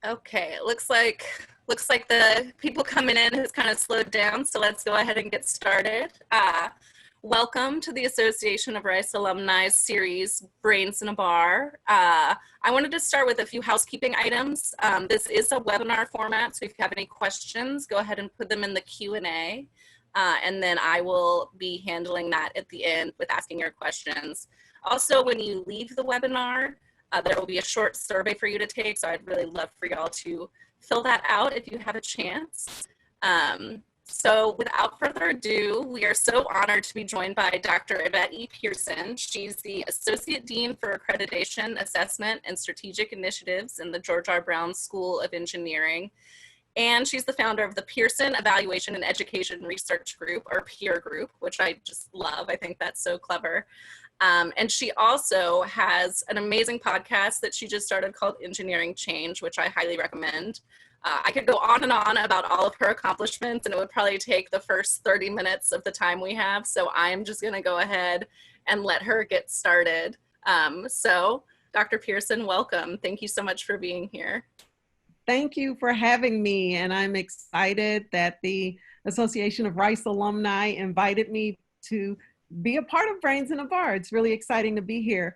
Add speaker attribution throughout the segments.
Speaker 1: Okay, it looks like the people coming in has kind of slowed down, so let's go ahead and get started. Welcome to the Association of Rice Alumni's series, Brains in a Bar. I wanted to start with a few housekeeping items. This is a webinar format, so if you have any questions, go ahead and put them in the Q&A, and then I will be handling that at the end with asking your questions. Also, when you leave the webinar, there will be a short survey for you to take, so I'd really love for y'all to fill that out if you have a chance. So without further ado, we are so honored to be joined by Dr. Yvette E. Pearson. She's the Associate Dean for Accreditation, Assessment, and Strategic Initiatives in the George R. Brown School of Engineering. And she's the founder of the Pearson Evaluation and Education Research Group, or PEER Group, which I just love. I think that's so clever. And she also has an amazing podcast that she just started called Engineering Change, which I highly recommend. I could go on and on about all of her accomplishments, and it would probably take the first 30 minutes of the time we have. So I'm just going to go ahead and let her get started. So Dr. Pearson, welcome. Thank you so much for being here.
Speaker 2: Thank you for having me. And I'm excited that the Association of Rice Alumni invited me to be a part of Brains in a Bar. It's really exciting to be here.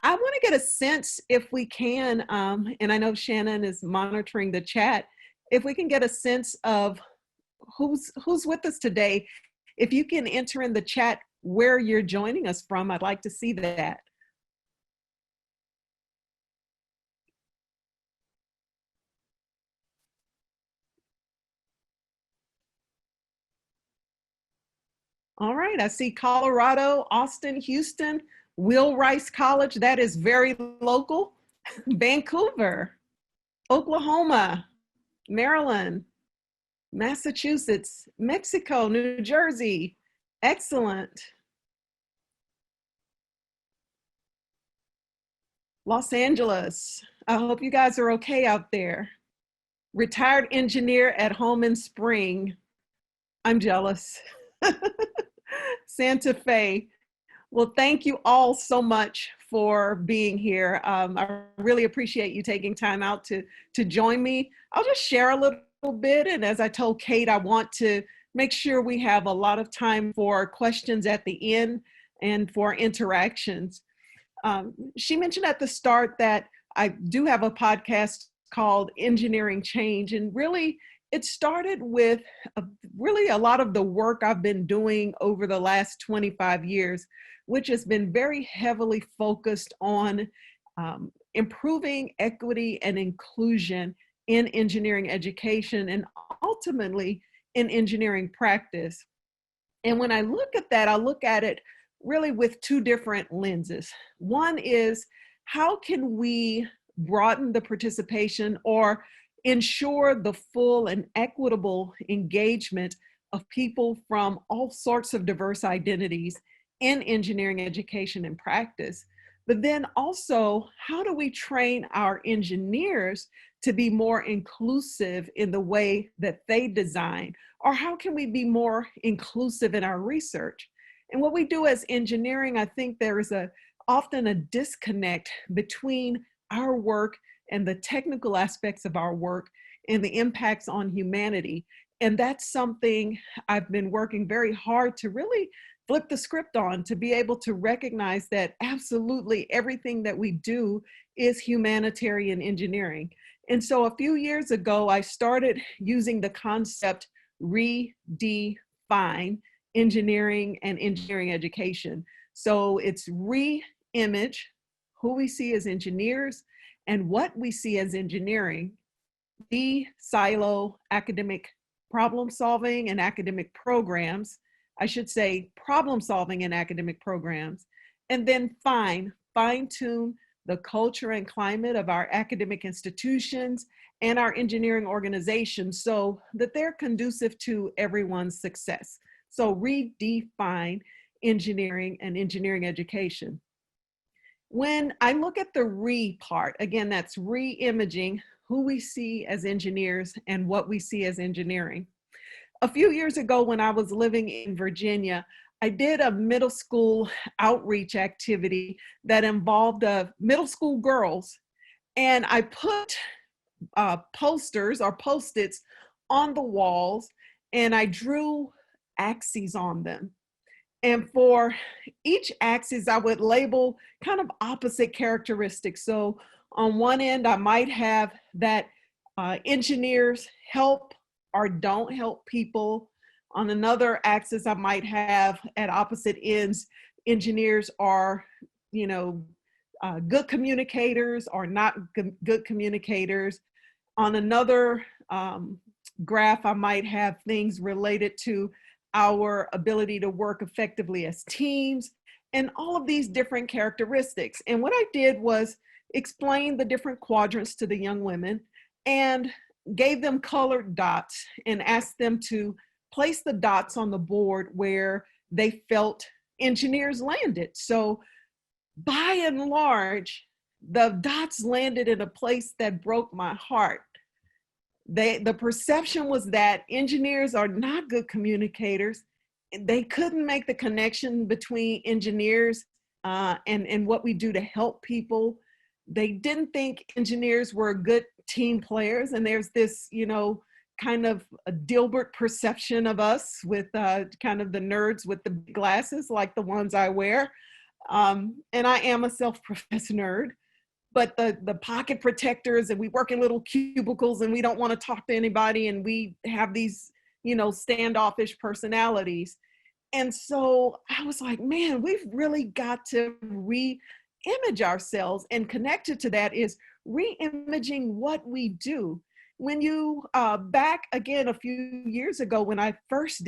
Speaker 2: I want to get a sense, if we can, and I know Shannon is monitoring the chat, if we can get a sense of who's with us today. If you can enter in the chat where you're joining us from, I'd like to see that. All right, I see Colorado, Austin, Houston, Will Rice College, that is very local, Vancouver, Oklahoma, Maryland, Massachusetts, Mexico, New Jersey, excellent. Los Angeles, I hope you guys are okay out there. Retired engineer at home in Spring, I'm jealous. Santa Fe. Well, thank you all so much for being here. I really appreciate you taking time out to join me. I'll just share a little bit. And as I told Kate, I want to make sure we have a lot of time for questions at the end and for interactions. She mentioned at the start that I do have a podcast called Engineering Change, and really it started with really a lot of the work I've been doing over the last 25 years, which has been very heavily focused on improving equity and inclusion in engineering education and ultimately in engineering practice. And when I look at that, I look at it really with two different lenses. One is, how can we broaden the participation or ensure the full and equitable engagement of people from all sorts of diverse identities in engineering education and practice? But then also, how do we train our engineers to be more inclusive in the way that they design? Or how can we be more inclusive in our research? And what we do as engineering, I think there is often a disconnect between our work and the technical aspects of our work and the impacts on humanity. And that's something I've been working very hard to really flip the script on, to be able to recognize that absolutely everything that we do is humanitarian engineering. And so a few years ago, I started using the concept redefine engineering and engineering education. So it's re-image who we see as engineers and what we see as engineering, DeSilo academic problem solving and academic programs, I should say problem solving and academic programs, and then fine-tune the culture and climate of our academic institutions and our engineering organizations so that they're conducive to everyone's success. So redefine engineering and engineering education. When I look at the re part, again, that's re-imaging who we see as engineers and what we see as engineering. A few years ago when I was living in Virginia, I did a middle school outreach activity that involved middle school girls. And I put posters or post-its on the walls, and I drew axes on them. And for each axis, I would label kind of opposite characteristics. So on one end, I might have that engineers help or don't help people. On another axis, I might have at opposite ends, engineers are, you know, good communicators or not good communicators. On another graph, I might have things related to our ability to work effectively as teams, and all of these different characteristics. And what I did was explain the different quadrants to the young women and gave them colored dots and asked them to place the dots on the board where they felt engineers landed. So by and large, the dots landed in a place that broke my heart. The perception was that engineers are not good communicators. They couldn't make the connection between engineers and what we do to help people. They didn't think engineers were good team players. And there's this, you know, kind of a Dilbert perception of us with kind of the nerds with the glasses like the ones I wear. And I am a self-professed nerd, but the pocket protectors, and we work in little cubicles and we don't want to talk to anybody, and we have these, you know, standoffish personalities. And so I was like, man, we've really got to re-image ourselves, and connected to that is re-imaging what we do. When you, back again a few years ago, when I first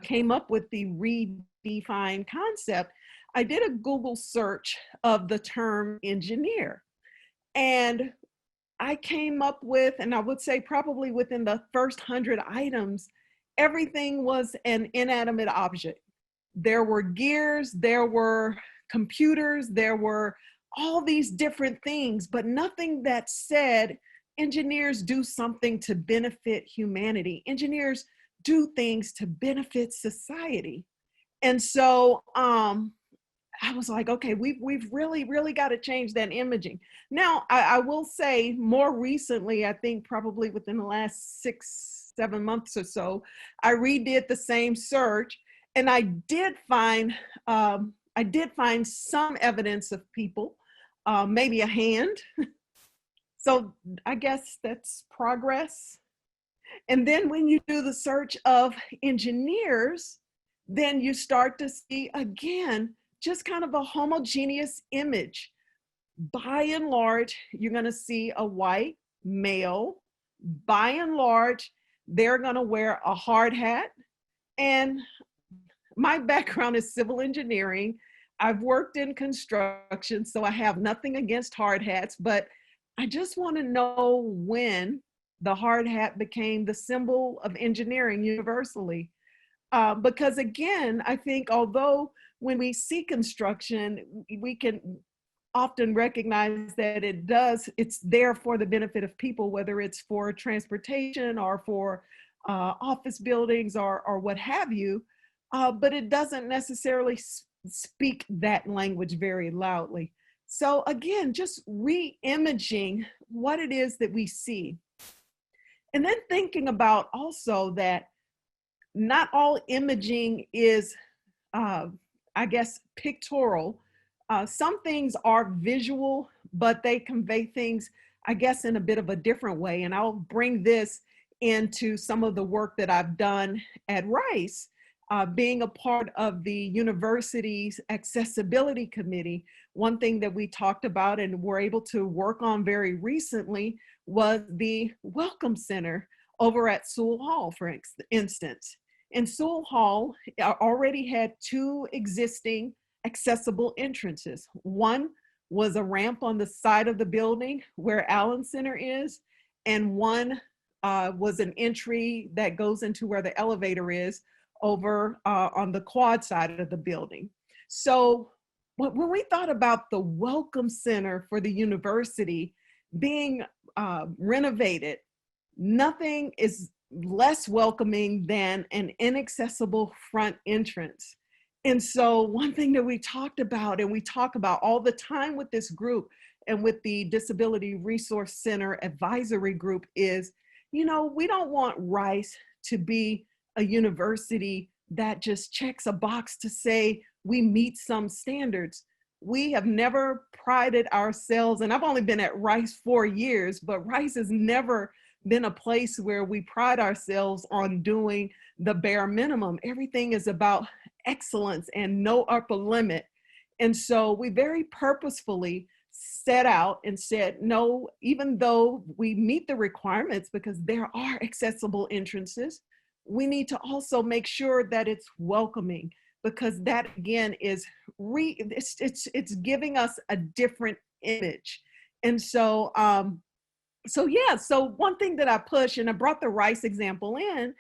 Speaker 2: came up with the redefine concept, I did a Google search of the term engineer. And I came up with, and I would say probably within the first 100 items, everything was an inanimate object. There were gears, there were computers, there were all these different things, but nothing that said engineers do something to benefit humanity. Engineers do things to benefit society. And so I was like, okay, we've really got to change that imaging. Now, I will say more recently, I think probably within the last 6-7 months or so, I redid the same search, and I did find some evidence of people, maybe a hand. So I guess that's progress. And then when you do the search of engineers, then you start to see again, just kind of a homogeneous image. By and large, you're going to see a white male. By and large, they're going to wear a hard hat. And my background is civil engineering. I've worked in construction, so I have nothing against hard hats, but I just want to know when the hard hat became the symbol of engineering universally. Because again, I think although when we see construction, we can often recognize that it's there for the benefit of people, whether it's for transportation or for office buildings or what have you, but it doesn't necessarily speak that language very loudly. So again, just re-imaging what it is that we see. And then thinking about also that not all imaging is, I guess, pictorial. Some things are visual, but they convey things, I guess, in a bit of a different way. And I'll bring this into some of the work that I've done at Rice, being a part of the university's accessibility committee. One thing that we talked about and were able to work on very recently was the Welcome Center over at Sewell Hall, for instance. And Sewell Hall already had 2 existing accessible entrances. One was a ramp on the side of the building where Allen Center is, and one was an entry that goes into where the elevator is over on the quad side of the building. So when we thought about the Welcome Center for the university being renovated, nothing is less welcoming than an inaccessible front entrance. And so one thing that we talked about, and we talk about all the time with this group, and with the Disability Resource Center Advisory Group is, you know, we don't want Rice to be a university that just checks a box to say we meet some standards. We have never prided ourselves, and I've only been at Rice 4 years, but Rice has never been a place where we pride ourselves on doing the bare minimum. Everything is about excellence and no upper limit. And so we very purposefully set out and said, no, even though we meet the requirements because there are accessible entrances, we need to also make sure that it's welcoming, because that again is it's giving us a different image. And so so one thing that I push, and I brought the Rice example in,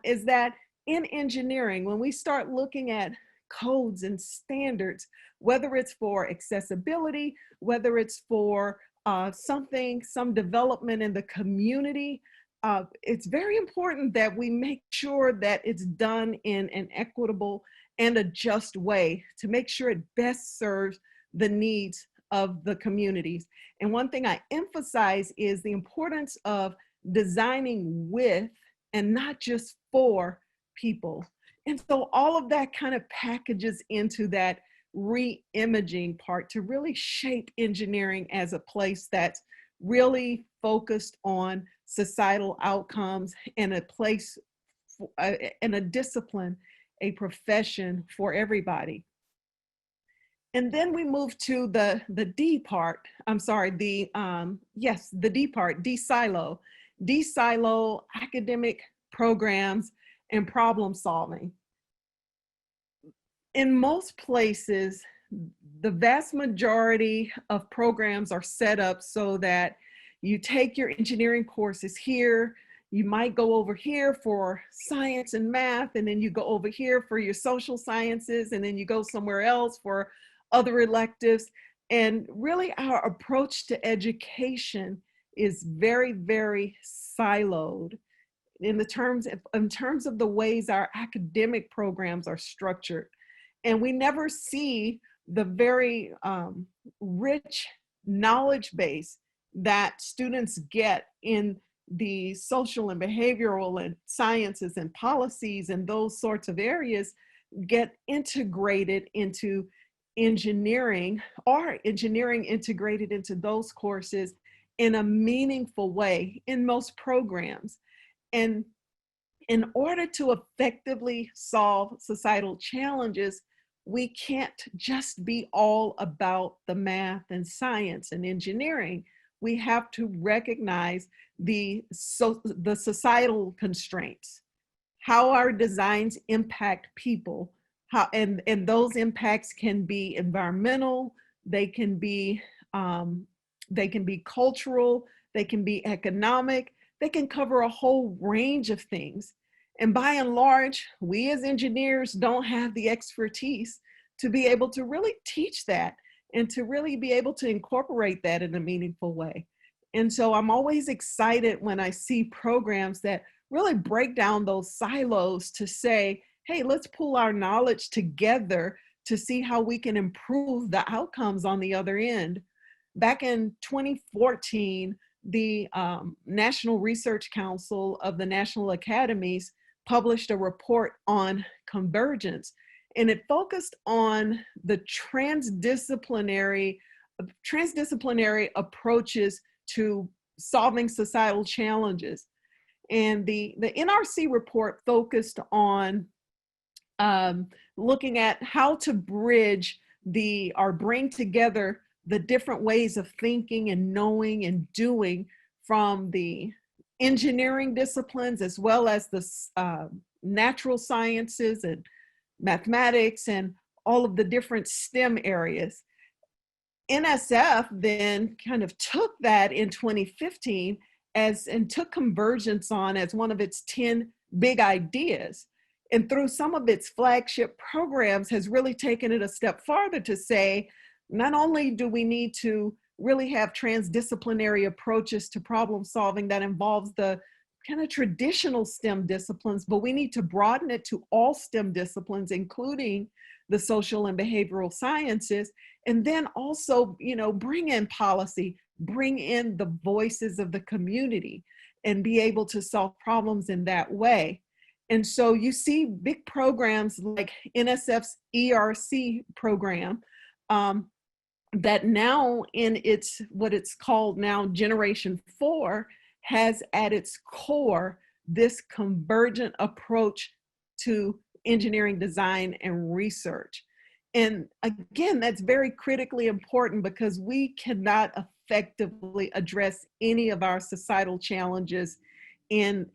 Speaker 2: is that in engineering, when we start looking at codes and standards, whether it's for accessibility, whether it's for some development in the community, it's very important that we make sure that it's done in an equitable and a just way to make sure it best serves the needs of the communities. And one thing I emphasize is the importance of designing with and not just for people. And so all of that kind of packages into that reimaging part to really shape engineering as a place that's really focused on societal outcomes, and a place and a discipline, a profession for everybody. And then we move to the D part. I'm sorry, the D part, DeSilo. DeSilo academic programs and problem solving. In most places, the vast majority of programs are set up so that you take your engineering courses here, you might go over here for science and math, and then you go over here for your social sciences, and then you go somewhere else for other electives. And really our approach to education is very, very siloed in terms of the ways our academic programs are structured. And we never see the very rich knowledge base that students get in the social and behavioral and sciences and policies and those sorts of areas get integrated into engineering, or engineering integrated into those courses in a meaningful way in most programs. And in order to effectively solve societal challenges, we can't just be all about the math and science and engineering. We have to recognize the societal constraints, how our designs impact people, and those impacts can be environmental, they can be cultural, they can be economic, they can cover a whole range of things. And by and large, we as engineers don't have the expertise to be able to really teach that and to really be able to incorporate that in a meaningful way. And so I'm always excited when I see programs that really break down those silos to say, hey, let's pull our knowledge together to see how we can improve the outcomes on the other end. Back in 2014, the National Research Council of the National Academies published a report on Convergence, and it focused on the transdisciplinary approaches to solving societal challenges. And the NRC report focused on looking at how to bridge or bring together the different ways of thinking and knowing and doing from the engineering disciplines as well as the natural sciences and mathematics and all of the different STEM areas. NSF then kind of took that in 2015 and took Convergence on as one of its 10 big ideas. And through some of its flagship programs has really taken it a step farther to say, not only do we need to really have transdisciplinary approaches to problem solving that involves the kind of traditional STEM disciplines, but we need to broaden it to all STEM disciplines, including the social and behavioral sciences, and then also, bring in policy, bring in the voices of the community, and be able to solve problems in that way. And so you see big programs like NSF's ERC program, that now in what it's called now Generation 4, has at its core this convergent approach to engineering design and research. And again, that's very critically important because we cannot effectively address any of our societal challenges in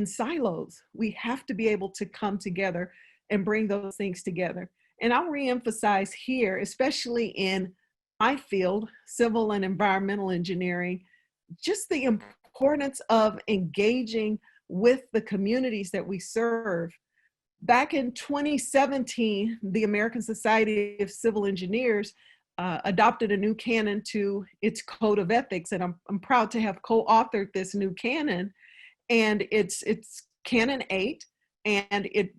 Speaker 2: silos. We have to be able to come together and bring those things together. And I'll reemphasize here, especially in my field, civil and environmental engineering, just the importance of engaging with the communities that we serve. Back in 2017, the American Society of Civil Engineers adopted a new canon to its code of ethics, and I'm proud to have co-authored this new canon. And it's Canon 8, and it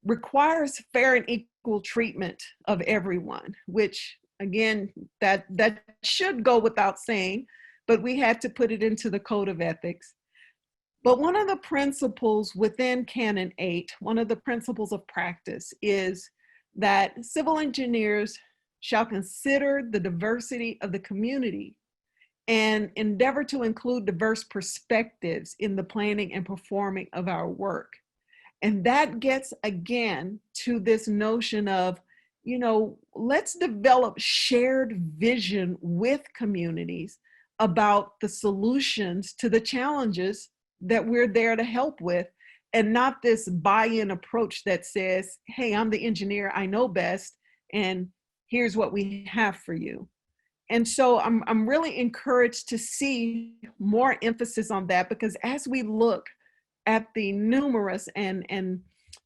Speaker 2: requires fair and equal treatment of everyone, which again, that should go without saying, but we had to put it into the code of ethics. But one of the principles within Canon 8, one of the principles of practice, is that civil engineers shall consider the diversity of the community and endeavor to include diverse perspectives in the planning and performing of our work. And that gets again to this notion of, let's develop shared vision with communities about the solutions to the challenges that we're there to help with, and not this buy-in approach that says, hey, I'm the engineer, I know best, and here's what we have for you. And so I'm really encouraged to see more emphasis on that, because as we look at the numerous and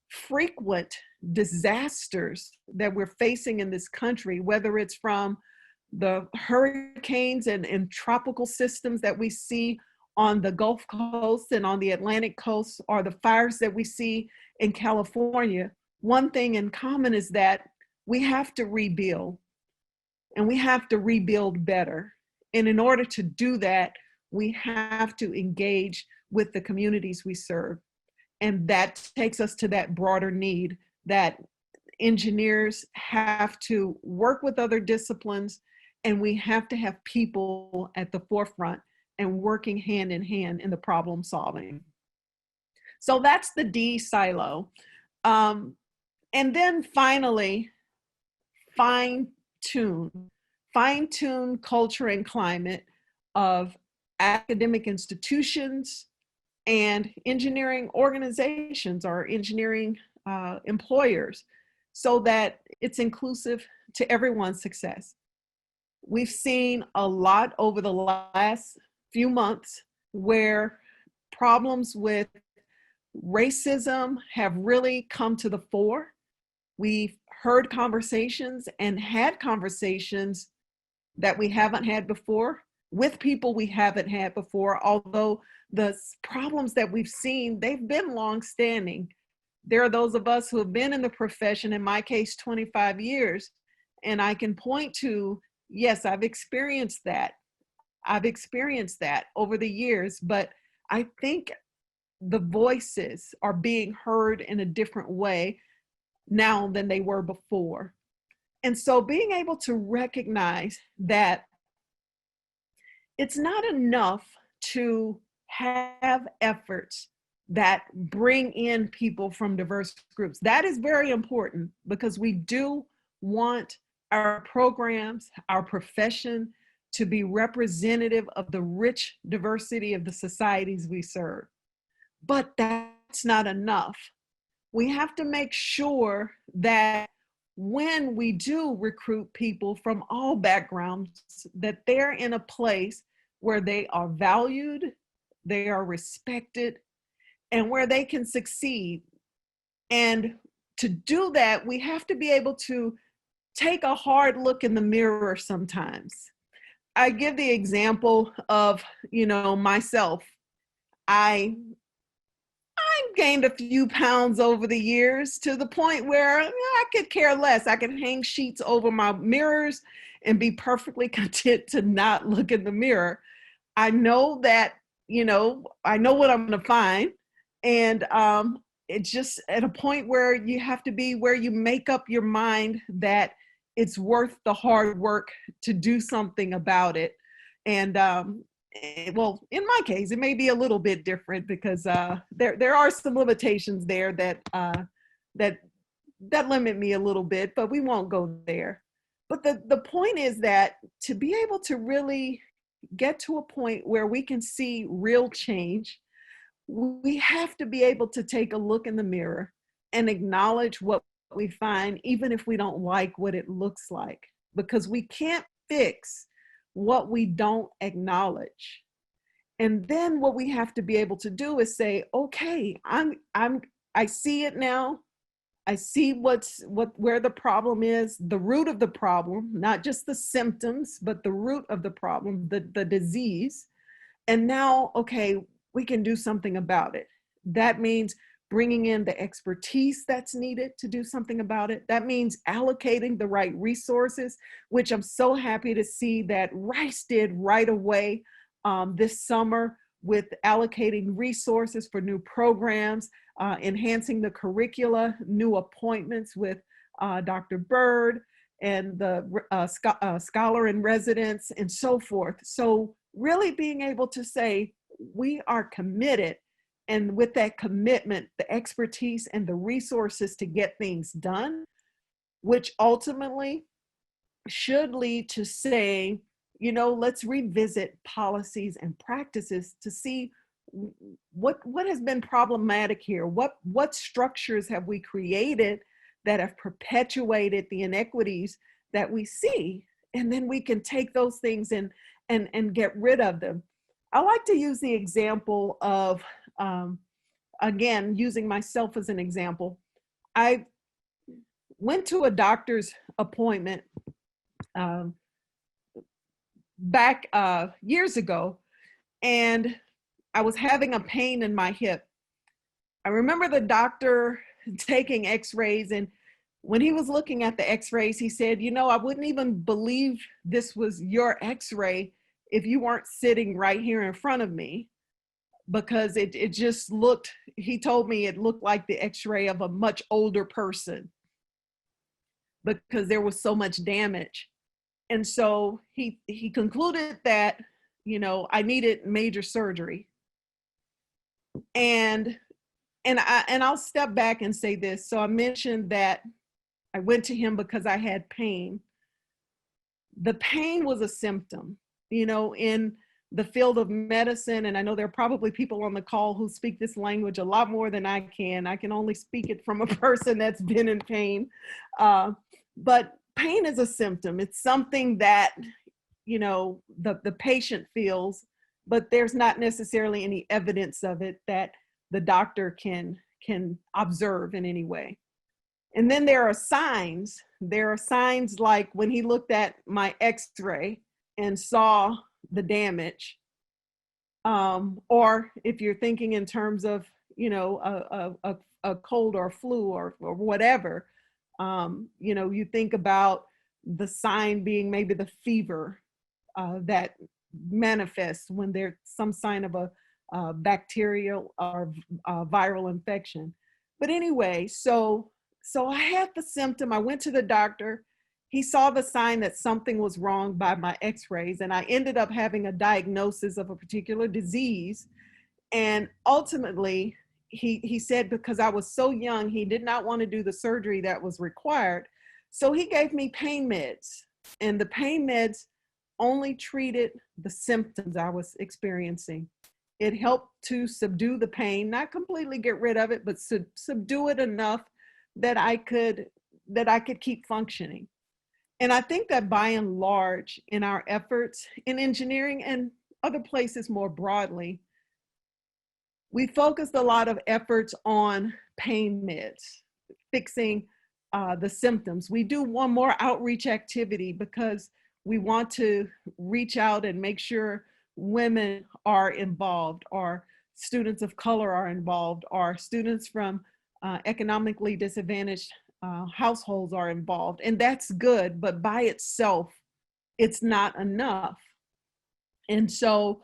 Speaker 2: frequent disasters that we're facing in this country, whether it's from the hurricanes and tropical systems that we see on the Gulf Coast and on the Atlantic coast, or the fires that we see in California, one thing in common is that we have to rebuild, and we have to rebuild better. And in order to do that, we have to engage with the communities we serve. And that takes us to that broader need that engineers have to work with other disciplines, and we have to have people at the forefront and working hand in hand in the problem solving. So that's the DeSilo. And then finally, fine-tune culture and climate of academic institutions and engineering organizations or engineering employers, so that it's inclusive to everyone's success. We've seen a lot over the last few months where problems with racism have really come to the fore. We've heard conversations and had conversations that we haven't had before with people we haven't had before, although the problems that we've seen, they've been longstanding. There are those of us who have been in the profession, in my case, 25 years, and I can point to, yes, I've experienced that. I've experienced that over the years, but I think the voices are being heard in a different way now than they were before. And so being able to recognize that it's not enough to have efforts that bring in people from diverse groups. That is very important, because we do want our programs, our profession, to be representative of the rich diversity of the societies we serve. But that's not enough. We have to make sure that when we do recruit people from all backgrounds, that they're in a place where they are valued, they are respected, and where they can succeed. And to do that, we have to be able to take a hard look in the mirror sometimes. I give the example of, myself. I I've gained a few pounds over the years to the point where I could care less. I can hang sheets over my mirrors and be perfectly content to not look in the mirror. I know that, I know what I'm going to find. And it's just at a point where you have to be where you make up your mind that it's worth the hard work to do something about it. And well, in my case, it may be a little bit different because there are some limitations there that limit me a little bit, but we won't go there. But the point is that to be able to really get to a point where we can see real change, we have to be able to take a look in the mirror and acknowledge what we find, even if we don't like what it looks like, because we can't fix what we don't acknowledge. And then what we have to be able to do is say, okay, I see it now. I see where the problem is, the root of the problem, not just the symptoms, but the root of the problem, the disease. And now, okay, we can do something about it. That means bringing in the expertise that's needed to do something about it. That means allocating the right resources, which I'm so happy to see that Rice did right away this summer with allocating resources for new programs, enhancing the curricula, new appointments with Dr. Bird and the scholar in residence and so forth. So really being able to say, we are committed, and with that commitment, the expertise and the resources to get things done, which ultimately should lead to saying, let's revisit policies and practices to see what has been problematic here. What structures have we created that have perpetuated the inequities that we see? And then we can take those things and get rid of them. I like to use the example of, again, using myself as an example. I went to a doctor's appointment back years ago, and I was having a pain in my hip. I remember the doctor taking x-rays, and when he was looking at the x-rays, he said, I wouldn't even believe this was your x-ray if you weren't sitting right here in front of me, because it just looked, he told me it looked like the x-ray of a much older person because there was so much damage. And so he concluded that, I needed major surgery. And I'll step back and say this. So I mentioned that I went to him because I had pain. The pain was a symptom, in the field of medicine. And I know there are probably people on the call who speak this language a lot more than I can. I can only speak it from a person that's been in pain. But pain is a symptom. It's something that, the patient feels, but there's not necessarily any evidence of it that the doctor can observe in any way. And then there are signs. There are signs like when he looked at my x-ray and saw the damage, or if you're thinking in terms of, a cold or flu or whatever, you think about the sign being maybe the fever that manifests when there's some sign of a bacterial or viral infection. But anyway, so I had the symptom. I went to the doctor. He saw the sign that something was wrong by my x-rays, and I ended up having a diagnosis of a particular disease. And ultimately, he said because I was so young, he did not want to do the surgery that was required. So he gave me pain meds, and the pain meds only treated the symptoms I was experiencing. It helped to subdue the pain, not completely get rid of it, but subdue it enough that I could keep functioning. And I think that by and large, in our efforts in engineering and other places more broadly, we focused a lot of efforts on pain meds, fixing the symptoms. We do one more outreach activity because we want to reach out and make sure women are involved, or students of color are involved, or students from economically disadvantaged households are involved. And that's good, but by itself, it's not enough. And so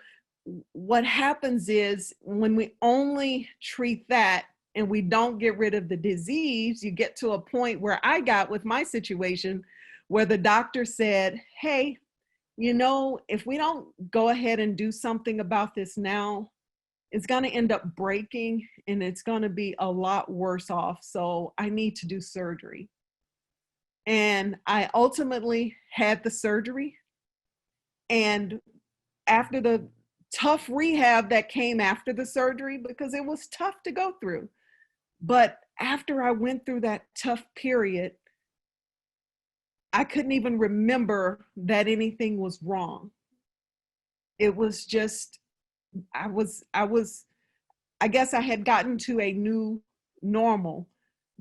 Speaker 2: what happens is when we only treat that and we don't get rid of the disease, you get to a point where I got with my situation where the doctor said, hey, you know, if we don't go ahead and do something about this now, it's going to end up breaking and it's going to be a lot worse off. So I need to do surgery. And I ultimately had the surgery. And after the tough rehab that came after the surgery, because it was tough to go through, but after I went through that tough period, I couldn't even remember that anything was wrong. It was just, I guess I had gotten to a new normal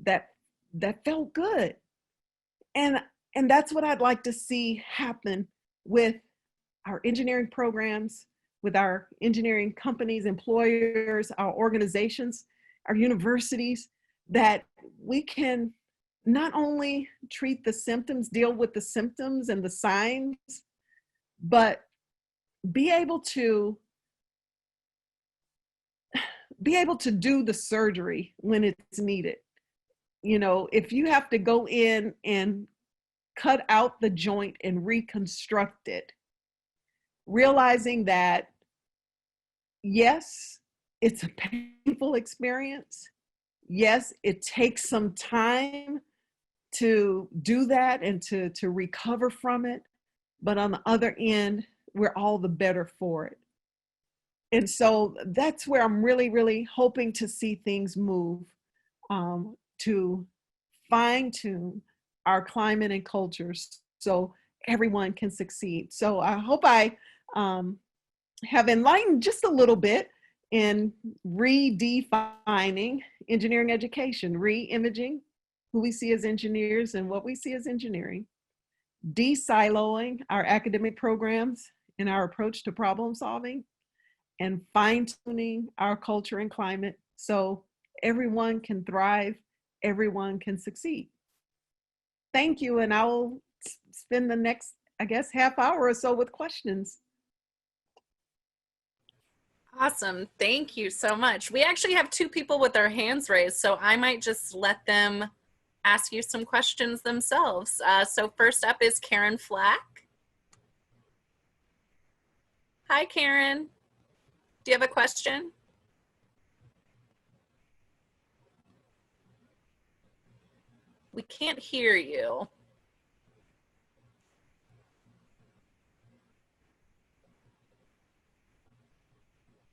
Speaker 2: that felt good. And that's what I'd like to see happen with our engineering programs, with our engineering companies, employers, our organizations, our universities, that we can not only treat the symptoms, deal with the symptoms and the signs, but be able to do the surgery when it's needed. You know, if you have to go in and cut out the joint and reconstruct it, realizing that, yes, it's a painful experience. Yes, it takes some time to do that and to recover from it. But on the other end, we're all the better for it. And so that's where I'm really, really hoping to see things move, to fine tune our climate and cultures so everyone can succeed. So I hope I have enlightened just a little bit in redefining engineering education, reimaging who we see as engineers and what we see as engineering, DeSiloing our academic programs and our approach to problem solving, and fine-tuning our culture and climate so everyone can thrive, everyone can succeed. Thank you, and I'll spend the next, I guess, half hour or so with questions.
Speaker 1: Awesome, thank you so much. We actually have two people with their hands raised, so I might just let them ask you some questions themselves. So first up is Karen Flack. Hi, Karen. Do you have a question? We can't hear you.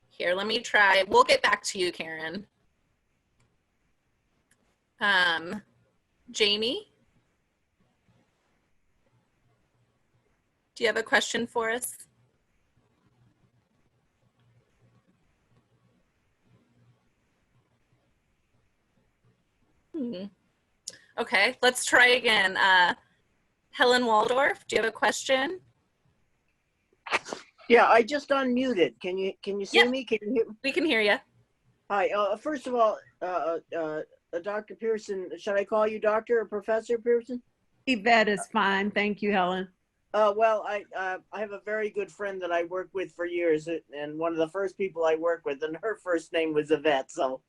Speaker 1: Here, let me try. We'll get back to you, Karen. Jamie? Do you have a question for us? Okay, let's try again. Helen Waldorf, do you have a question?
Speaker 3: Yeah, I just unmuted. Can you see me? Can you hear me?
Speaker 1: We can hear you.
Speaker 3: Hi. First of all, Dr. Pearson, should I call you Doctor or Professor Pearson?
Speaker 2: Yvette is fine. Thank you, Helen.
Speaker 3: Well, I have a very good friend that I worked with for years, and one of the first people I worked with, and her first name was Yvette, so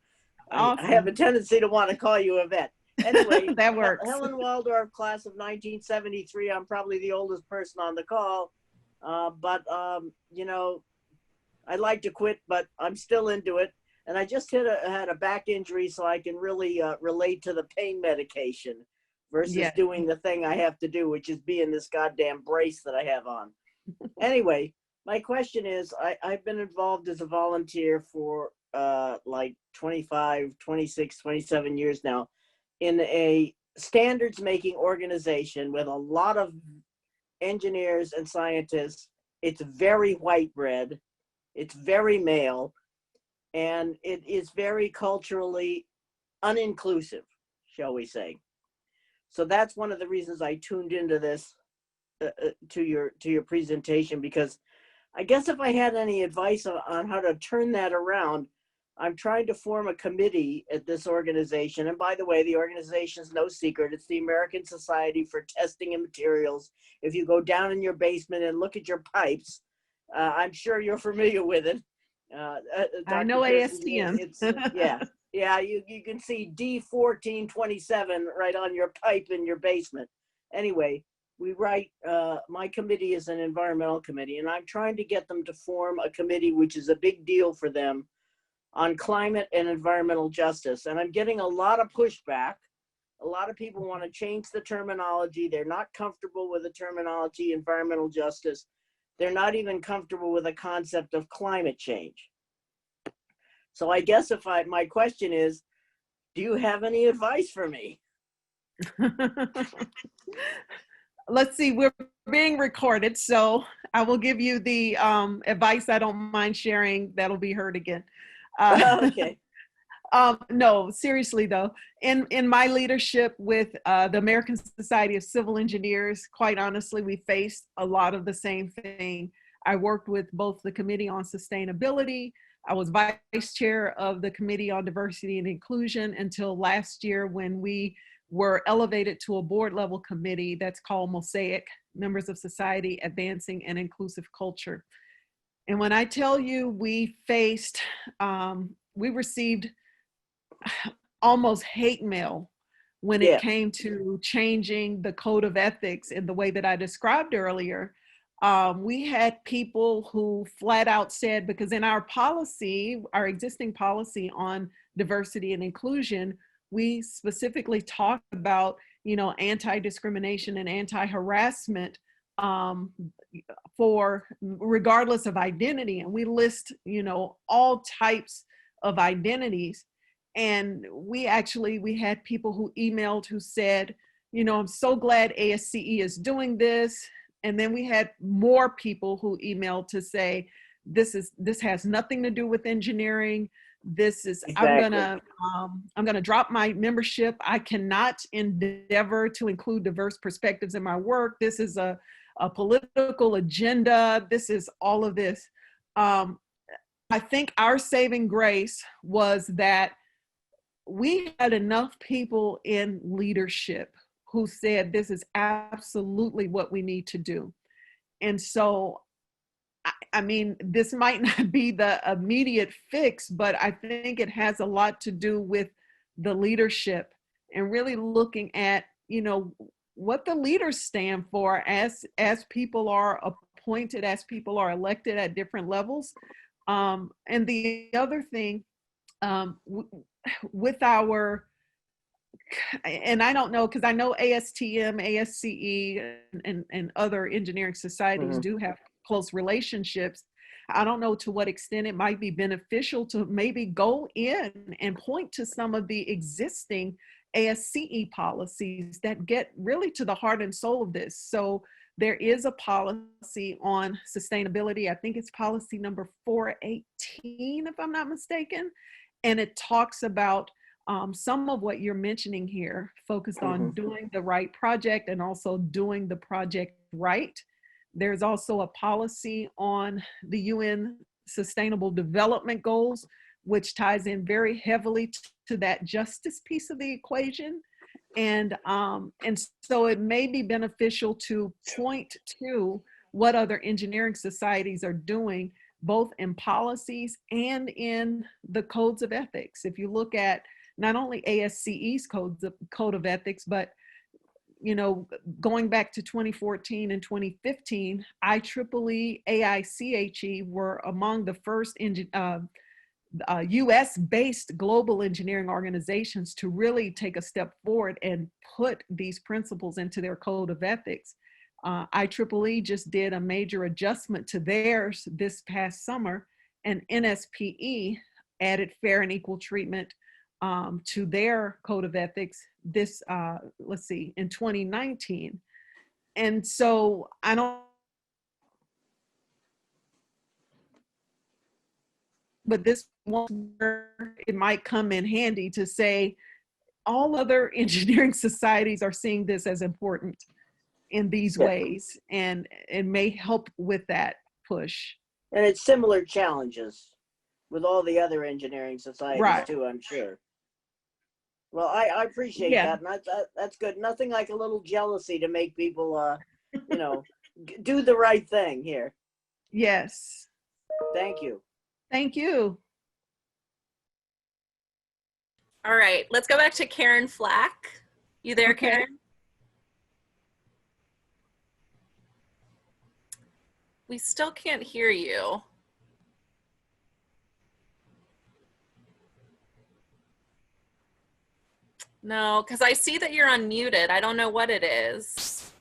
Speaker 3: awesome. I have a tendency to want to call you Yvette. Anyway,
Speaker 2: that works.
Speaker 3: Helen Waldorf, class of 1973. I'm probably the oldest person on the call, but you know, I'd like to quit, but I'm still into it. And I just had a back injury, so I can really relate to the pain medication versus doing the thing I have to do, which is be in this goddamn brace that I have on. Anyway, my question is, I've been involved as a volunteer for like 25, 26, 27 years now in a standards making organization with a lot of engineers and scientists. It's very white bread. It's very male. And it is very culturally uninclusive, shall we say. So that's one of the reasons I tuned into this, to your presentation, because I guess if I had any advice on how to turn that around, I'm trying to form a committee at this organization. And by the way, the organization is no secret. It's the American Society for Testing and Materials. If you go down in your basement and look at your pipes, I'm sure you're familiar with it.
Speaker 2: I know
Speaker 3: Pearson,
Speaker 2: ASTM.
Speaker 3: it's, yeah, you can see D1427 right on your pipe in your basement. Anyway, we write, my committee is an environmental committee, and I'm trying to get them to form a committee, which is a big deal for them, on climate and environmental justice. And I'm getting a lot of pushback. A lot of people want to change the terminology. They're not comfortable with the terminology environmental justice. They're not even comfortable with the concept of climate change. So I guess my question is, do you have any advice for me?
Speaker 2: Let's see, we're being recorded, so I will give you the advice I don't mind sharing. That'll be heard again.
Speaker 3: Okay.
Speaker 2: No, seriously though, in my leadership with the American Society of Civil Engineers, quite honestly, we faced a lot of the same thing. I worked with both the Committee on Sustainability. I was vice chair of the Committee on Diversity and Inclusion until last year, when we were elevated to a board level committee that's called Mosaic, Members of Society Advancing an Inclusive Culture. And when I tell you we received almost hate mail when it came to changing the code of ethics in the way that I described earlier. We had people who flat out said, because in our policy, our existing policy on diversity and inclusion, we specifically talk about, anti-discrimination and anti-harassment for regardless of identity. And we list, all types of identities. And we had people who emailed who said, I'm so glad ASCE is doing this. And then we had more people who emailed to say, this has nothing to do with engineering. This is,
Speaker 3: exactly.
Speaker 2: I'm gonna drop my membership. I cannot endeavor to include diverse perspectives in my work. This is a political agenda. This is all of this. I think our saving grace was that we had enough people in leadership who said, this is absolutely what we need to do. And so, I mean, this might not be the immediate fix, but I think it has a lot to do with the leadership and really looking at, what the leaders stand for as people are appointed, as people are elected at different levels. And the other thing, with our, and I don't know, because I know ASTM, ASCE, and other engineering societies do have close relationships. I don't know to what extent it might be beneficial to maybe go in and point to some of the existing ASCE policies that get really to the heart and soul of this. So there is a policy on sustainability. I think it's policy number 418, if I'm not mistaken. And it talks about some of what you're mentioning here, focused on doing the right project and also doing the project right. There's also a policy on the UN Sustainable Development Goals, which ties in very heavily to that justice piece of the equation. And so it may be beneficial to point to what other engineering societies are doing, both in policies and in the codes of ethics. If you look at not only ASCE's code of ethics, but going back to 2014 and 2015, IEEE, AICHE were among the first US-based global engineering organizations to really take a step forward and put these principles into their code of ethics. IEEE just did a major adjustment to theirs this past summer, and NSPE added fair and equal treatment to their code of ethics this, in 2019. And so I don't, but this one, it might come in handy to say all other engineering societies are seeing this as important in these ways, and it may help with that push.
Speaker 3: And it's similar challenges. with all the other engineering societies
Speaker 2: Right.
Speaker 3: too, I'm sure. Well, I appreciate
Speaker 2: Yeah.
Speaker 3: that, and that's good. Nothing like a little jealousy to make people, you know, do the right thing here.
Speaker 2: Yes.
Speaker 3: Thank you.
Speaker 2: Thank you.
Speaker 1: All right, let's go back to Karen Flack. You there,
Speaker 2: Okay.
Speaker 1: Karen? We still can't hear you. No, because I see that you're unmuted. I don't know what it is.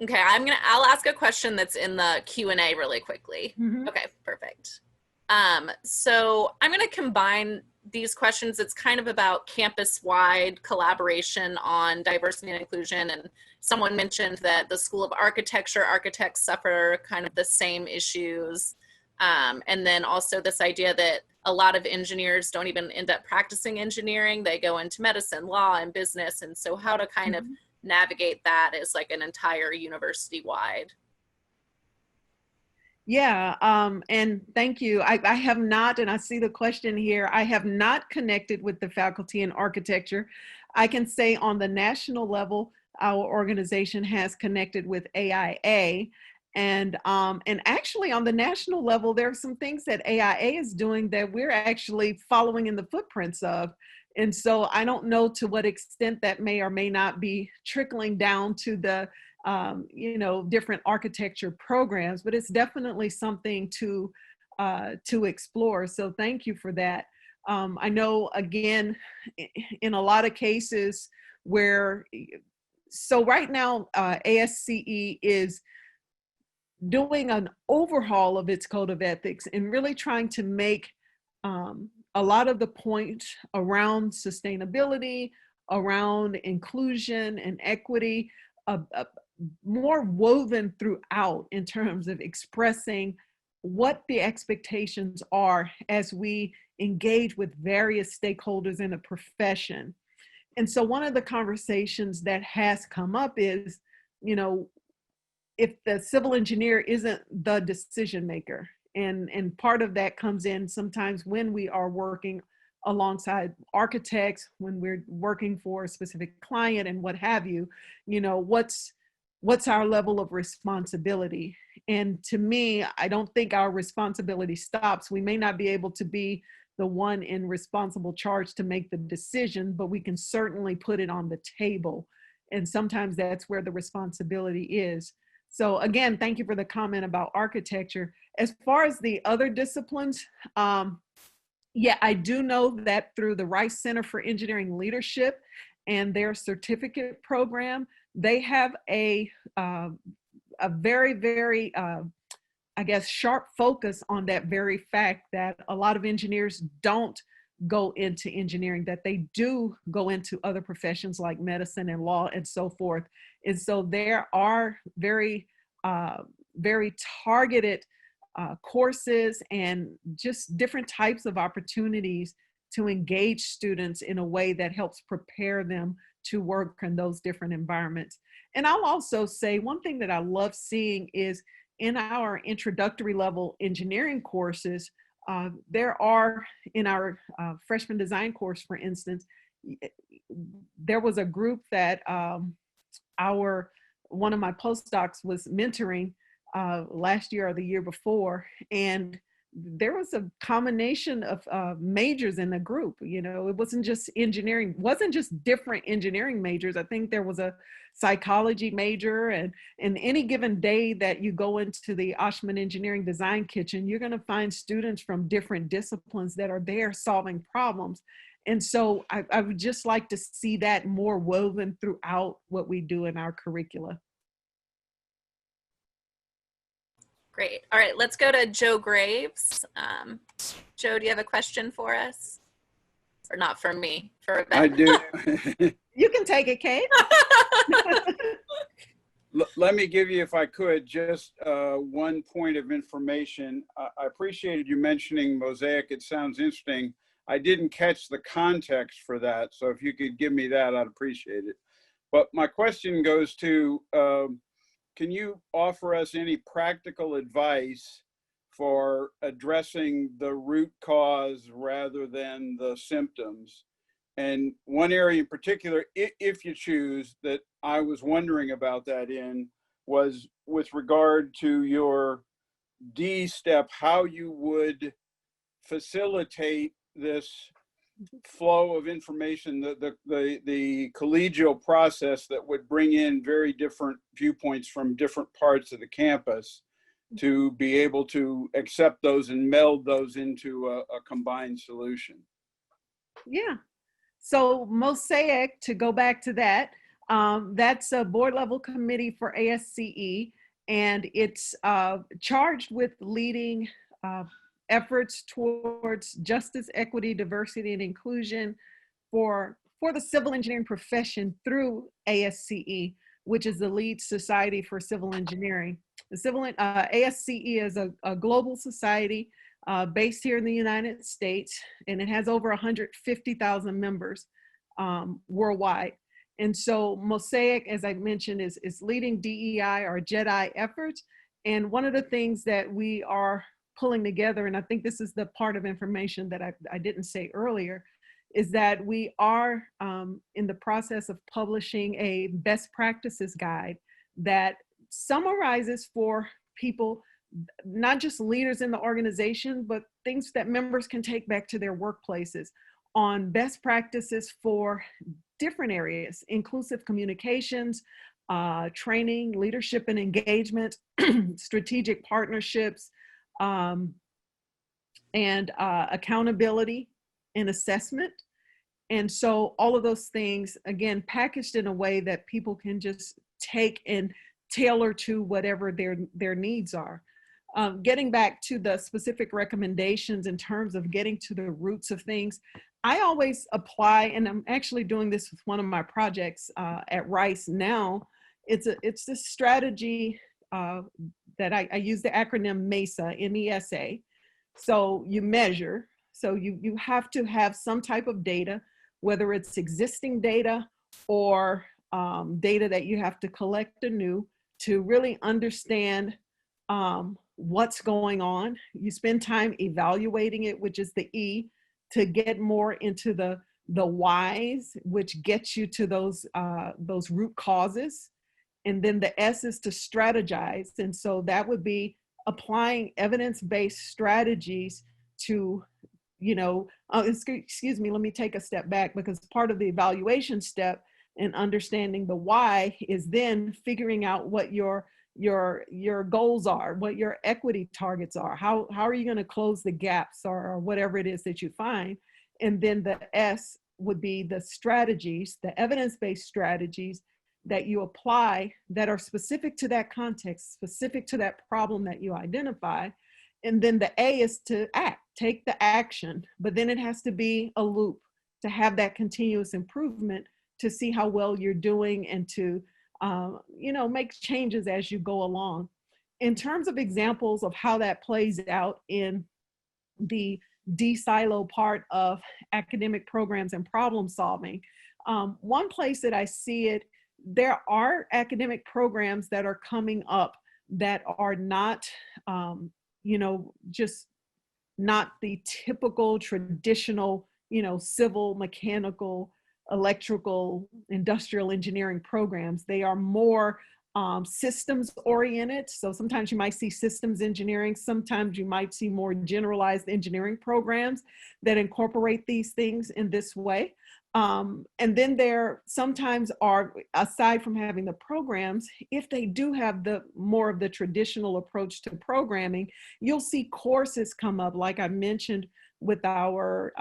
Speaker 1: Okay, I'll ask a question that's in the Q&A really quickly.
Speaker 2: Mhm.
Speaker 1: Okay, perfect. So I'm gonna combine these questions. It's kind of about campus-wide collaboration on diversity and inclusion. And someone mentioned that the School of Architecture, architects suffer kind of the same issues. And then also this idea that a lot of engineers don't even end up practicing engineering. They go into medicine, law, and business. And so how to kind of navigate that is like an entire university-wide.
Speaker 2: Yeah, and thank you. I have not, and I see the question here, I have not connected with the faculty in architecture. I can say on the national level, our organization has connected with AIA. And actually on the national level, there are some things that AIA is doing that we're actually following in the footprints of. And so I don't know to what extent that may or may not be trickling down to the you know, different architecture programs, but it's definitely something to explore. So thank you for that. I know, again, in a lot of cases where, so right now, ASCE is doing an overhaul of its code of ethics and really trying to make a lot of the points around sustainability, around inclusion and equity, more woven throughout in terms of expressing what the expectations are as we engage with various stakeholders in the profession. And so one of the conversations that has come up is, you know, if the civil engineer isn't the decision maker, and part of that comes in sometimes when we are working alongside architects, when we're working for a specific client and what have you, you know, what's our level of responsibility? And to me, I don't think our responsibility stops. We may not be able to be the one in responsible charge to make the decision, but we can certainly put it on the table. And sometimes that's where the responsibility is. So again, thank you for the comment about architecture. As far as the other disciplines, yeah, I do know that through the Rice Center for Engineering Leadership and their certificate program, they have a very, very, I guess, sharp focus on that very fact that a lot of engineers don't go into engineering, that they do go into other professions like medicine and law and so forth. And so there are very, very targeted courses and just different types of opportunities to engage students in a way that helps prepare them to work in those different environments. And I'll also say one thing that I love seeing is in our introductory level engineering courses, there are, in our freshman design course, for instance, there was a group that one of my postdocs was mentoring last year or the year before, and there was a combination of majors in the group. You know, it wasn't just engineering, wasn't just different engineering majors. I think there was a psychology major, and any given day that you go into the Oshman Engineering Design Kitchen, you're going to find students from different disciplines that are there solving problems. And so I would just like to see that more woven throughout what we do in our curricula.
Speaker 1: Great. All right, let's go to Joe Graves. Joe, do you have a question for us? Or not for me, for Yvette?
Speaker 4: I do.
Speaker 2: You can take it, Kate.
Speaker 4: Let me give you, if I could, just one point of information. I appreciated you mentioning Mosaic. It sounds interesting. I didn't catch the context for that, so if you could give me that, I'd appreciate it. But my question goes to, can you offer us any practical advice for addressing the root cause rather than the symptoms. And one area in particular, if you choose, that I was wondering about that in was with regard to your D step, how you would facilitate this flow of information, the collegial process that would bring in very different viewpoints from different parts of the campus to be able to accept those and meld those into a combined solution.
Speaker 2: Yeah. So Mosaic, to go back to that, that's a board level committee for ASCE, and it's charged with leading efforts towards justice, equity, diversity, and inclusion for the civil engineering profession through ASCE, which is the lead society for civil engineering. The ASCE is a global society based here in the United States, and it has over 150,000 members worldwide. And so Mosaic, as I mentioned, is leading DEI or JEDI efforts. And one of the things that we are pulling together, and I think this is the part of information that I didn't say earlier, is that we are in the process of publishing a best practices guide that summarizes for people, not just leaders in the organization, but things that members can take back to their workplaces on best practices for different areas: inclusive communications, training, leadership and engagement, strategic partnerships, and accountability and assessment. And so all of those things, again, packaged in a way that people can just take and tailor to whatever their needs are. Getting back to the specific recommendations in terms of getting to the roots of things, I always apply, and I'm actually doing this with one of my projects at Rice now. It's this strategy that I use the acronym MESA, M-E-S-A. So you measure, so you have to have some type of data, whether it's existing data or data that you have to collect anew to really understand what's going on. You spend time evaluating it, which is the E, to get more into the whys, which gets you to those root causes. And then the S is to strategize. And so that would be applying evidence-based strategies to, excuse me, let me take a step back, because part of the evaluation step and understanding the why is then figuring out what your goals are, what your equity targets are, how are you going to close the gaps or whatever it is that you find. And then the S would be the strategies, the evidence-based strategies that you apply that are specific to that context, specific to that problem that you identify. And then the A is to act, take the action, but then it has to be a loop to have that continuous improvement to see how well you're doing and to make changes as you go along. In terms of examples of how that plays out in the DeSilo part of academic programs and problem solving, one place that I see it, there are academic programs that are coming up that are not, just not the typical traditional, civil, mechanical, electrical, industrial engineering programs. They are more systems oriented. So sometimes you might see systems engineering. Sometimes you might see more generalized engineering programs that incorporate these things in this way. And then there sometimes are, aside from having the programs, if they do have the more of the traditional approach to programming, you'll see courses come up, like I mentioned with our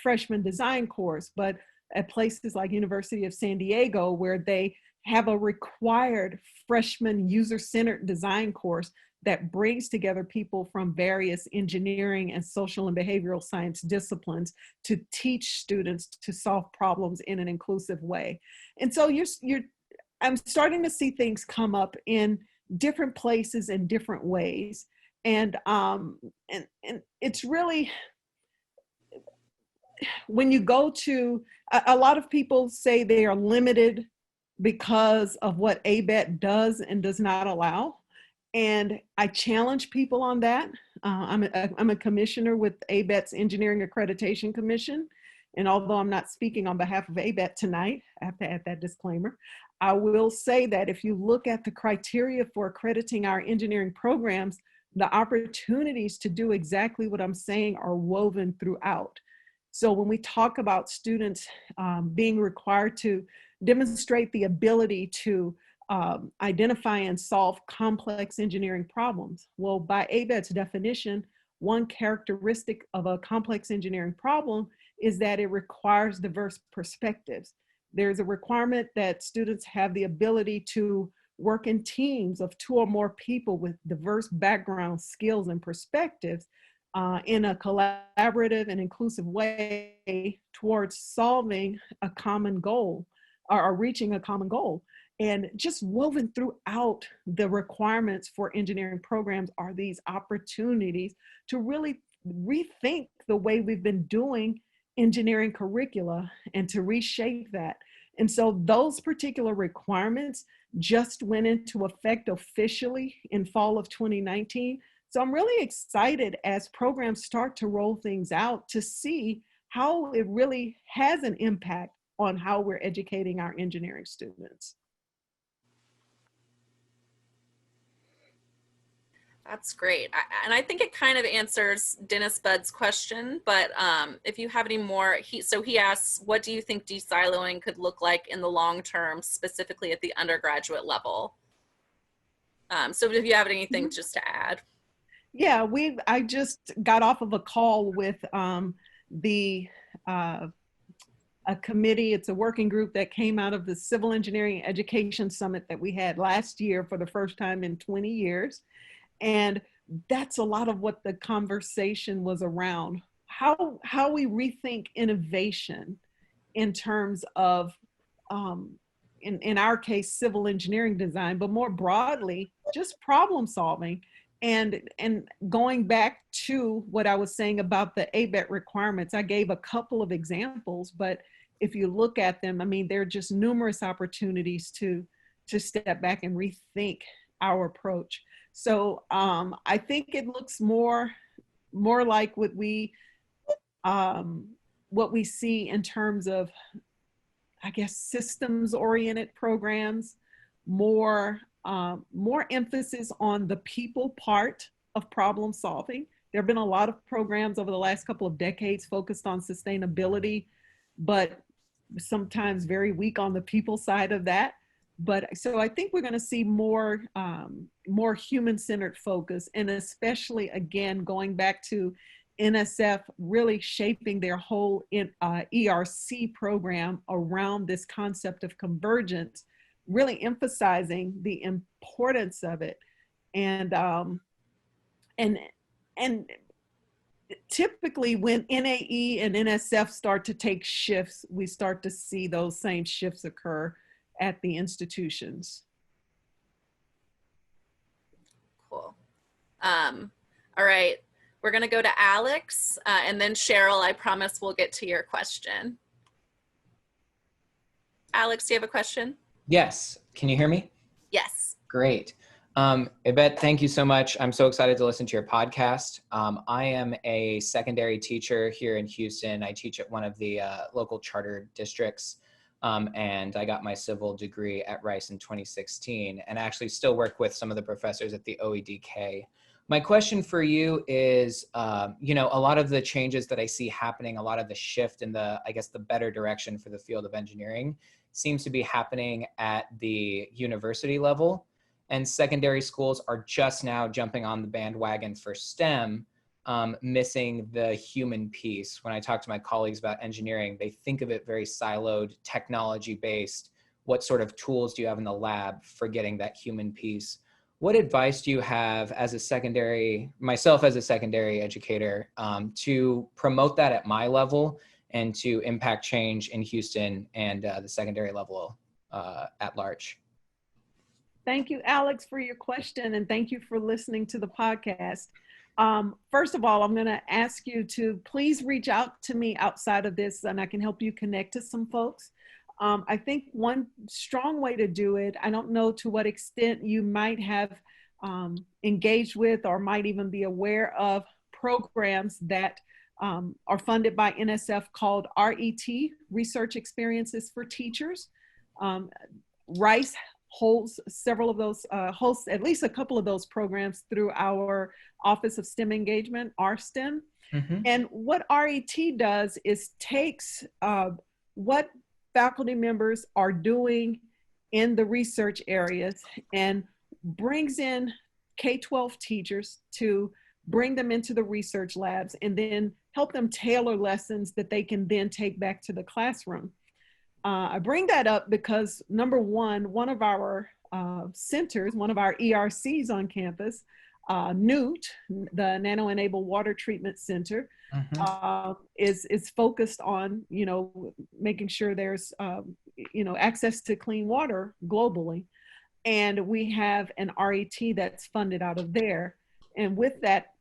Speaker 2: freshman design course, but at places like University of San Diego, where they have a required freshman user-centered design course that brings together people from various engineering and social and behavioral science disciplines to teach students to solve problems in an inclusive way. And so I'm starting to see things come up in different places in different ways. And it's really, when you go to, a lot of people say they are limited because of what ABET does and does not allow. And I challenge people on that. I'm a commissioner with ABET's Engineering Accreditation Commission. And although I'm not speaking on behalf of ABET tonight, I have to add that disclaimer. I will say that if you look at the criteria for accrediting our engineering programs, the opportunities to do exactly what I'm saying are woven throughout. So when we talk about students being required to demonstrate the ability to identify and solve complex engineering problems. Well, by ABET's definition, one characteristic of a complex engineering problem is that it requires diverse perspectives. There's a requirement that students have the ability to work in teams of 2 or more people with diverse backgrounds, skills, and perspectives in a collaborative and inclusive way towards solving a common goal or reaching a common goal. And just woven throughout the requirements for engineering programs are these opportunities to really rethink the way we've been doing engineering curricula and to reshape that. And so those particular requirements just went into effect officially in fall of 2019. So I'm really excited as programs start to roll things out to see how it really has an impact on how we're educating our engineering students.
Speaker 1: That's great. And I think it kind of answers Dennis Budd's question, but if you have any more, he asks, what do you think DeSiloing could look like in the long term, specifically at the undergraduate level? So if you have anything just to add.
Speaker 2: Yeah, I just got off of a call with a committee. It's a working group that came out of the Civil Engineering Education Summit that we had last year for the first time in 20 years. And that's a lot of what the conversation was around. How we rethink innovation in terms of, in our case, civil engineering design, but more broadly, just problem solving. And going back to what I was saying about the ABET requirements, I gave a couple of examples, but if you look at them, I mean, there are just numerous opportunities to step back and rethink our approach. So I think it looks more like what we see in terms of, I guess, systems-oriented programs, more emphasis on the people part of problem solving. There have been a lot of programs over the last couple of decades focused on sustainability, but sometimes very weak on the people side of that. But so I think we're going to see more human-centered focus, and especially, again, going back to NSF really shaping their whole ERC program around this concept of convergence, really emphasizing the importance of it. And typically when NAE and NSF start to take shifts, we start to see those same shifts occur at the institutions.
Speaker 1: Cool. All right, we're gonna go to Alex and then Cheryl. I promise we'll get to your question. Alex, do you have a question?
Speaker 5: Yes, can you hear me?
Speaker 1: Yes.
Speaker 5: Great. Yvette, thank you so much. I'm so excited to listen to your podcast. I am a secondary teacher here in Houston. I teach at one of the local charter districts. And I got my civil degree at Rice in 2016 and actually still work with some of the professors at the OEDK. My question for you is, you know, a lot of the changes that I see happening, a lot of the shift in the, I guess, the better direction for the field of engineering seems to be happening at the university level, and secondary schools are just now jumping on the bandwagon for STEM, missing the human piece. When I talk to my colleagues about engineering, they think of it very siloed, technology-based. What sort of tools do you have in the lab, forgetting that human piece? What advice do you have as myself as a secondary educator, to promote that at my level and to impact change in Houston and the secondary level at large?
Speaker 2: Thank you, Alex, for your question, and thank you for listening to the podcast. First of all, I'm going to ask you to please reach out to me outside of this, and I can help you connect to some folks. I think one strong way to do it, I don't know to what extent you might have engaged with or might even be aware of programs that are funded by NSF called RET, Research Experiences for Teachers. RICE holds several of those, hosts at least a couple of those programs through our Office of STEM Engagement, RSTEM.
Speaker 5: Mm-hmm.
Speaker 2: And what RET does is takes what faculty members are doing in the research areas and brings in K-12 teachers to bring them into the research labs and then help them tailor lessons that they can then take back to the classroom. I bring that up because number one of our centers, one of our ERCs on campus, NEWT, the Nano Enabled Water Treatment Center,
Speaker 5: Mm-hmm.
Speaker 2: is focused on, making sure there's, access to clean water globally. And we have an RET that's funded out of there. And with that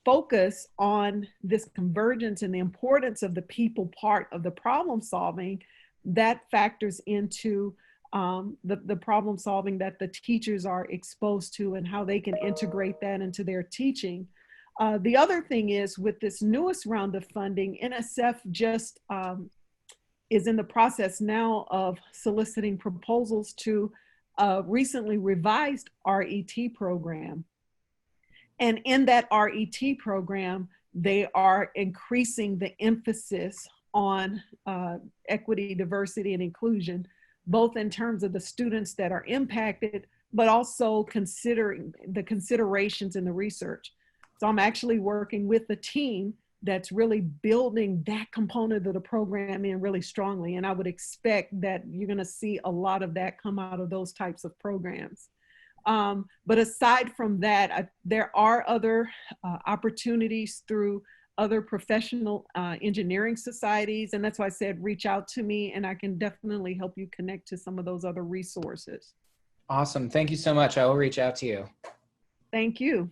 Speaker 2: focus on this convergence and the importance of the people part of the problem solving, that factors into the problem solving that the teachers are exposed to and how they can integrate that into their teaching. The other thing is with this newest round of funding, NSF just is in the process now of soliciting proposals to a recently revised RET program. And in that RET program, they are increasing the emphasis on equity, diversity, and inclusion, both in terms of the students that are impacted, but also considering the considerations in the research. So I'm actually working with the team that's really building that component of the program in really strongly. And I would expect that you're gonna see a lot of that come out of those types of programs. But aside from that, there are other opportunities through other professional engineering societies. And that's why I said, reach out to me and I can definitely help you connect to some of those other resources.
Speaker 5: Awesome. Thank you so much. I will reach out to you.
Speaker 2: Thank you.